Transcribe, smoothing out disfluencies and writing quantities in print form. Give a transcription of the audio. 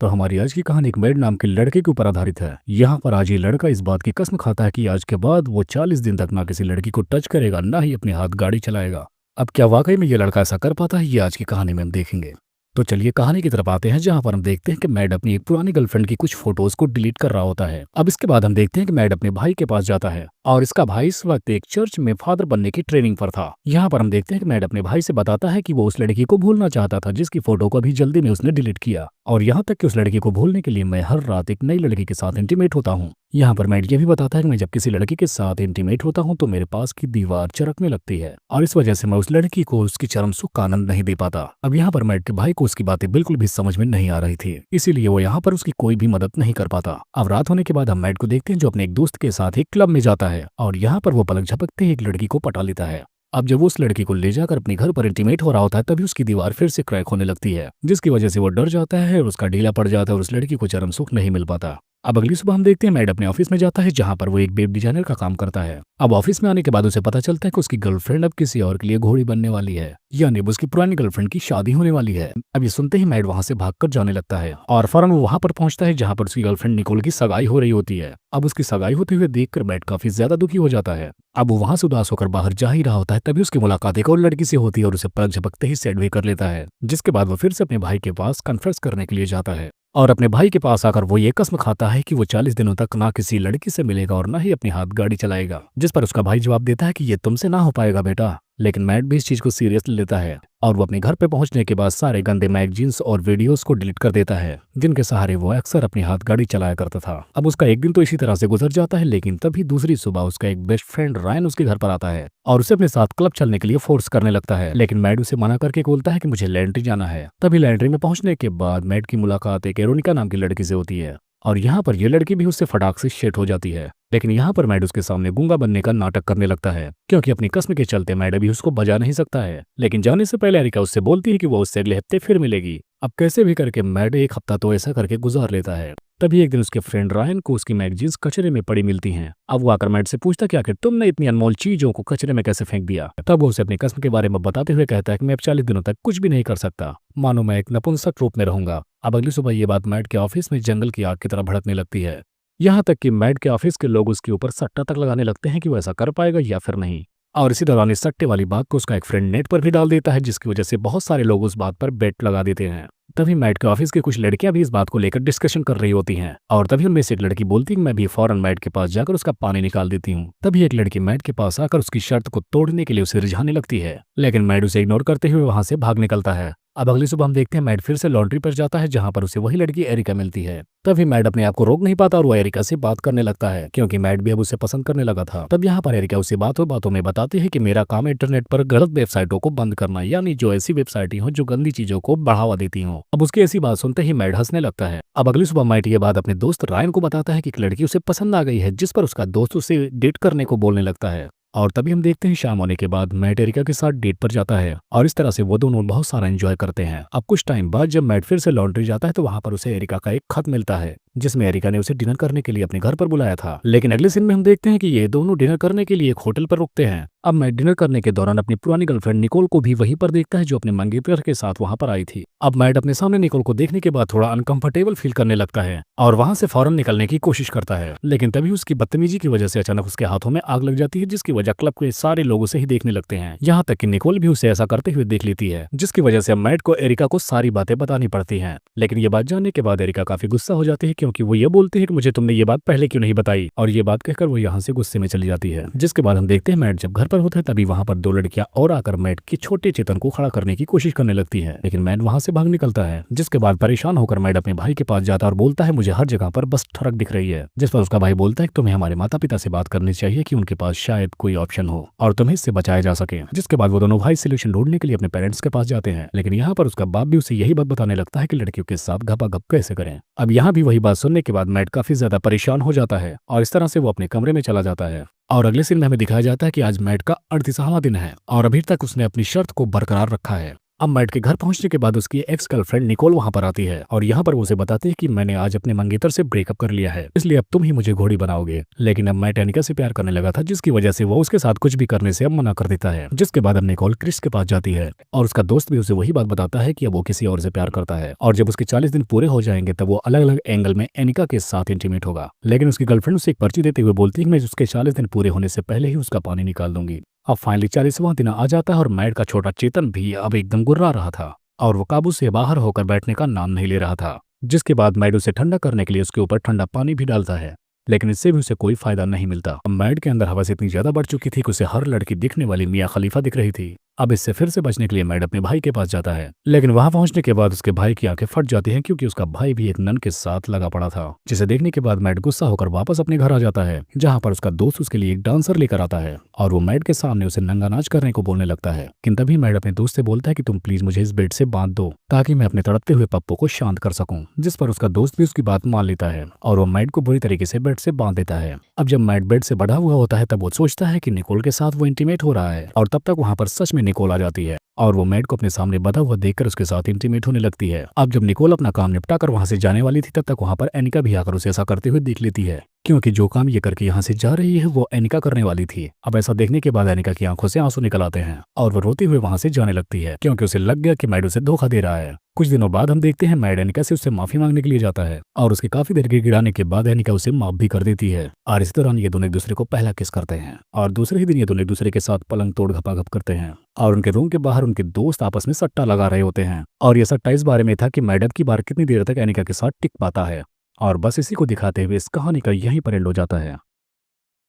तो हमारी आज की कहानी एक मेड नाम के लड़के के ऊपर आधारित है। यहाँ पर आज ये लड़का इस बात की कसम खाता है कि आज के बाद वो 40 दिन तक ना किसी लड़की को टच करेगा, ना ही अपने हाथ गाड़ी चलाएगा। अब क्या वाकई में ये लड़का ऐसा कर पाता है, ये आज की कहानी में हम देखेंगे। तो चलिए कहानी की तरफ आते हैं, जहां पर हम देखते हैं कि मैड अपनी एक पुरानी गर्लफ्रेंड की कुछ फोटोज को डिलीट कर रहा होता है। अब इसके बाद हम देखते हैं कि मैड अपने भाई के पास जाता है और इसका भाई इस वक्त एक चर्च में फादर बनने की ट्रेनिंग पर था। यहाँ पर हम देखते हैं कि मैड अपने भाई से बताता है कि वो उस लड़की को भूलना चाहता था जिसकी फोटो को अभी जल्दी में उसने डिलीट किया, और यहाँ तक कि उस लड़की को भूलने के लिए मैं हर रात एक नई लड़की के साथ इंटीमेट होता हूँ। यहाँ पर मैड ये भी बताता है कि मैं जब किसी लड़की के साथ इंटीमेट होता हूँ तो मेरे पास की दीवार चरकने लगती है और इस वजह से मैं उस लड़की को उसकी चरम सुख का आनंद नहीं दे पाता। अब यहाँ पर मैड के भाई को उसकी बातें बिल्कुल भी समझ में नहीं आ रही थी, इसीलिए वो यहाँ पर उसकी कोई भी मदद नहीं कर पाता। अब रात होने के बाद हम मैड को देखते हैं जो अपने एक दोस्त के साथ एक क्लब में जाता है और यहाँ पर वो पलक झपकते ही एक लड़की को पटा लेता है। अब जब वो उस लड़की को ले जाकर अपने घर पर इंटीमेट हो रहा होता है तभी उसकी दीवार फिर से क्रैक होने लगती है, जिसकी वजह से वो डर जाता है और उसका ढीला पड़ जाता है और उस लड़की को चरम सुख नहीं मिल पाता। अब अगली सुबह हम देखते हैं मैड अपने ऑफिस में जाता है जहां पर वो एक वेब डिजाइनर का काम करता है। अब ऑफिस में आने के बाद उसे पता चलता है कि उसकी गर्लफ्रेंड अब किसी और के लिए घोड़ी बनने वाली है, यानी उसकी पुरानी गर्लफ्रेंड की शादी होने वाली है। अब ये सुनते ही मैड वहां से भागकर जाने लगता है और फौरन वो वहां पर पहुंचता है जहां पर उसकी गर्लफ्रेंड निकोल की सगाई हो रही होती है। अब उसकी सगाई होते हुए देखकर मैड काफी ज्यादा दुखी हो जाता है। अब वो वहां से उदास होकर बाहर जा ही रहा होता है तभी उसकी मुलाकात एक और लड़की से होती है और उसे पलक झपकते ही सेड वे कर लेता है, जिसके बाद वो फिर से अपने भाई के पास कन्फेस करने के लिए जाता है और अपने भाई के पास आकर वो ये कसम खाता है कि वो 40 दिनों तक ना किसी लड़की से मिलेगा और ना ही अपने हाथ गाड़ी चलाएगा। जिस पर उसका भाई जवाब देता है कि ये तुमसे ना हो पाएगा बेटा, लेकिन मैड भी इस चीज को सीरियस लेता है और वो अपने घर पे पहुंचने के बाद सारे गंदे मैगजीन्स और वीडियोस को डिलीट कर देता है जिनके सहारे वो अक्सर अपनी हाथ गाड़ी चलाया करता था। अब उसका एक दिन तो इसी तरह से गुजर जाता है, लेकिन तभी दूसरी सुबह उसका एक बेस्ट फ्रेंड रायन उसके घर पर आता है और उसे अपने साथ क्लब चलने के लिए फोर्स करने लगता है, लेकिन मैड उसे मना करके बोलता है कि मुझे लैंड्री जाना है। तभी लैंड्री में पहुंचने के बाद मैड की मुलाकात एक एरोनिका नाम की लड़की से होती है और यहाँ पर यह लड़की भी उससे फटाक से शेट हो जाती है, लेकिन यहाँ पर मैड उसके सामने गूंगा बनने का नाटक करने लगता है क्योंकि अपनी कसम के चलते मैड अभी उसको बजा नहीं सकता है। लेकिन जाने से पहले एरिका उससे बोलती है कि वो उससे अगले हफ्ते फिर मिलेगी। अब कैसे भी करके मैड एक हफ्ता तो ऐसा करके गुजार लेता है। तभी एक दिन उसके फ्रेंड रायन को उसकी मैगजीन्स कचरे में पड़ी मिलती हैं। अब वो आकर मैड से पूछता कि आखिर तुमने इतनी अनमोल चीजों को कचरे में कैसे फेंक दिया। तब वो उसे अपनी कसम के बारे में बताते हुए कहता है कि मैं अब 40 दिनों तक कुछ भी नहीं कर सकता, मानो मैं एक नपुंसक रूप में रहूंगा। अब अगली सुबह ये बात मैड के ऑफिस में जंगल की आग की तरह भड़कने लगती है, यहाँ तक कि मैड के ऑफिस के लोग उसके ऊपर सट्टा तक लगाने लगते हैं कि वो ऐसा कर पाएगा या फिर नहीं। और इसी दौरान इस सट्टे वाली बात को उसका एक फ्रेंड नेट पर भी डाल देता है, जिसकी वजह से बहुत सारे लोग उस बात पर बेट लगा देते हैं। तभी मैड के ऑफिस की कुछ लड़कियां भी इस बात को लेकर डिस्कशन कर रही होती हैं और तभी उनमें से एक लड़की बोलती है कि मैं भी फौरन मैड के पास जाकर उसका पानी निकाल देती हूँ। तभी एक लड़की मैड के पास आकर उसकी शर्त को तोड़ने के लिए उसे रिझाने लगती है, लेकिन मैड उसे इग्नोर करते हुए वहां से भाग निकलता है। अब अगली सुबह हम देखते हैं मैड फिर से लॉन्ड्री पर जाता है जहां पर उसे वही लड़की एरिका मिलती है। तभी मैड अपने आप को रोक नहीं पाता और वो एरिका से बात करने लगता है क्योंकि मैड भी अब उसे पसंद करने लगा था। तब यहाँ पर एरिका उसे बातों बातों में बताती है कि मेरा काम है इंटरनेट पर गलत वेबसाइटों को बंद करना, यानी जो ऐसी वेबसाइटें हो जो गंदी चीजों को बढ़ावा देती हो। अब उसकी ऐसी बात सुनते ही मैड हंसने लगता है। अब अगली सुबह मैड ये बात अपने दोस्त रायन को बताता है कि एक लड़की उसे पसंद आ गई है, जिस पर उसका दोस्त उसे डेट करने को बोलने लगता है। और तभी हम देखते हैं शाम होने के बाद मैड एरिका के साथ डेट पर जाता है और इस तरह से वो दोनों बहुत सारा एंजॉय करते हैं। अब कुछ टाइम बाद जब मैड फिर से लॉन्ड्री जाता है तो वहां पर उसे एरिका का एक खत मिलता है जिसमें एरिका ने उसे डिनर करने के लिए अपने घर पर बुलाया था। लेकिन अगले सीन में हम देखते हैं कि ये दोनों डिनर करने के लिए एक होटल पर रुकते हैं। अब मैड डिनर करने के दौरान अपनी पुरानी गर्लफ्रेंड निकोल को भी वहीं पर देखता है जो अपने मंगेतर के साथ वहां पर आई थी। अब मैड अपने सामने निकोल को देखने के बाद थोड़ा अनकंफर्टेबल फील करने लगता है और वहां से फौरन निकलने की कोशिश करता है, लेकिन तभी उसकी बदतमीजी की वजह से अचानक उसके हाथों में आग लग जाती है, जिसकी वजह क्लब के सारे लोग उसे ही देखने लगते हैं। यहाँ तक कि निकोल भी उसे ऐसा करते हुए देख लेती है, जिसकी वजह से मैड को एरिका को सारी बातें बतानी पड़ती हैं। लेकिन ये बात जानने के बाद एरिका काफी गुस्सा हो जाती है क्योंकि वो ये बोलती है कि मुझे तुमने ये बात पहले क्यों नहीं बताई, और ये बात कहकर वो यहाँ से गुस्से में चली जाती है। जिसके बाद हम देखते हैं मैड जब घर पर होता है तभी वहां पर दो लड़कियां और आकर मैड के छोटे चेतन को खड़ा करने की कोशिश करने लगती है, लेकिन मैड वहां से भाग निकलता है। जिसके बाद परेशान होकर मैड अपने भाई के पास जाता है और बोलता है मुझे हर जगह पर बस ठरक दिख रही है। जिस पर उसका भाई बोलता है कि तुम्हें हमारे माता पिता से बात करनी चाहिए कि उनके पास शायद कोई ऑप्शन हो और तुम्हें इससे बचाया जा सके। जिसके बाद वो दोनों भाई सोल्यूशन ढूंढने के लिए अपने पेरेंट्स के पास जाते हैं, लेकिन यहाँ पर उसका बाप भी उसे यही बात बताने लगता है कि लड़कियों के साथ घपाघप कैसे करें। अब यहाँ भी वही बात सुनने के बाद मैड काफी ज्यादा परेशान हो जाता है और इस तरह से वो अपने कमरे में चला जाता है। और अगले सीन में हमें दिखाया जाता है कि आज मैड का 38वां दिन है और अभी तक उसने अपनी शर्त को बरकरार रखा है अब मैट के घर पहुंचने के बाद उसकी एक्स गर्लफ्रेंड निकोल वहां पर आती है और यहाँ पर वो उसे बताती है कि मैंने आज अपने मंगेतर से ब्रेकअप कर लिया है, इसलिए अब तुम ही मुझे घोड़ी बनाओगे। लेकिन अब मैट एनिका से प्यार करने लगा था, जिसकी वजह से वो उसके साथ कुछ भी करने से अब मना कर देता है। जिसके बाद अब निकोल क्रिस के पास जाती है और उसका दोस्त भी उसे वही बात बताता है कि अब वो किसी और से प्यार करता है और जब उसके 40 दिन पूरे हो जाएंगे तब वो अलग अलग एंगल में एनिका के साथ इंटीमेट होगा। लेकिन उसकी गर्लफ्रेंड उसे एक पर्ची देते हुए बोलती है कि मैं उसके 40 दिन पूरे होने से पहले ही उसका पानी निकाल दूंगी। अब फाइनली 40वां दिन आ जाता है और मैट का छोटा चेतन भी अब एकदम गुर्रा रहा था और वो काबू से बाहर होकर बैठने का नाम नहीं ले रहा था। जिसके बाद मैड उसे ठंडा करने के लिए उसके ऊपर ठंडा पानी भी डालता है, लेकिन इससे भी उसे कोई फायदा नहीं मिलता। अब मैड के अंदर हवस इतनी ज्यादा बढ़ चुकी थी कि उसे हर लड़की दिखने वाली मियां खलीफा दिख रही थी। अब इससे फिर से बचने के लिए मैड अपने भाई के पास जाता है, लेकिन वहां पहुंचने के बाद उसके भाई की आंखें फट जाती हैं क्योंकि उसका भाई भी एक नन के साथ लगा पड़ा था। जिसे देखने के बाद मैड गुस्सा होकर वापस अपने घर आ जाता है, जहां पर उसका दोस्त उसके लिए एक डांसर लेकर आता है और वो मैड के सामने उसे नंगा नाच करने को बोलने लगता है। लेकिन तभी मैड अपने दोस्त से बोलता है कि तुम प्लीज मुझे इस बेड से बांध दो ताकि मैं अपने तड़पते हुए पप्पू को शांत कर सकूं। जिस पर उसका दोस्त भी उसकी बात मान लेता है और वो मैड को बुरी तरीके से बेड से बांध देता है। अब जब मैड बेड से बढ़ा हुआ होता है तब वो सोचता है कि निकोल के साथ वो इंटीमेट हो रहा है और तब तक वहां पर सच में निकोल आ जाती है और वो मैड को अपने सामने बधा हुआ देखकर उसके साथ इंटीमेट होने लगती है। अब जब निकोल अपना काम निपटा कर वहां से जाने वाली थी तब तक वहां पर एनिका भी आकर उसे ऐसा करते हुए देख लेती है, क्योंकि जो काम ये करके यहाँ से जा रही है वो एनिका करने वाली थी। अब ऐसा देखने के बाद एनिका की आंखों से आंसू निकल आते हैं और वो रोते हुए वहां से जाने लगती है क्योंकि उसे लग गया कि मैड उसे धोखा दे रहा है। कुछ दिनों बाद हम देखते हैं मैड एनिका से उससे माफी मांगने के लिए जाता है और उसके काफी देर गिड़गिड़ाने के बाद एनिका उसे माफ भी कर देती है और इस दौरान ये दोनों एक दूसरे को पहला किस करते हैं और दूसरे ही दिन ये दोनों एक दूसरे के साथ पलंग तोड़ घपाघप करते हैं और उनके रूम के बाहर उनके दोस्त आपस में सट्टा लगा रहे होते हैं और यह सट्टा इस बारे में था कि मैड अब की बार कितनी देर तक एनिका के साथ टिक पाता है। और बस इसी को दिखाते हुए इस कहानी का यहीं पर एंड हो जाता है।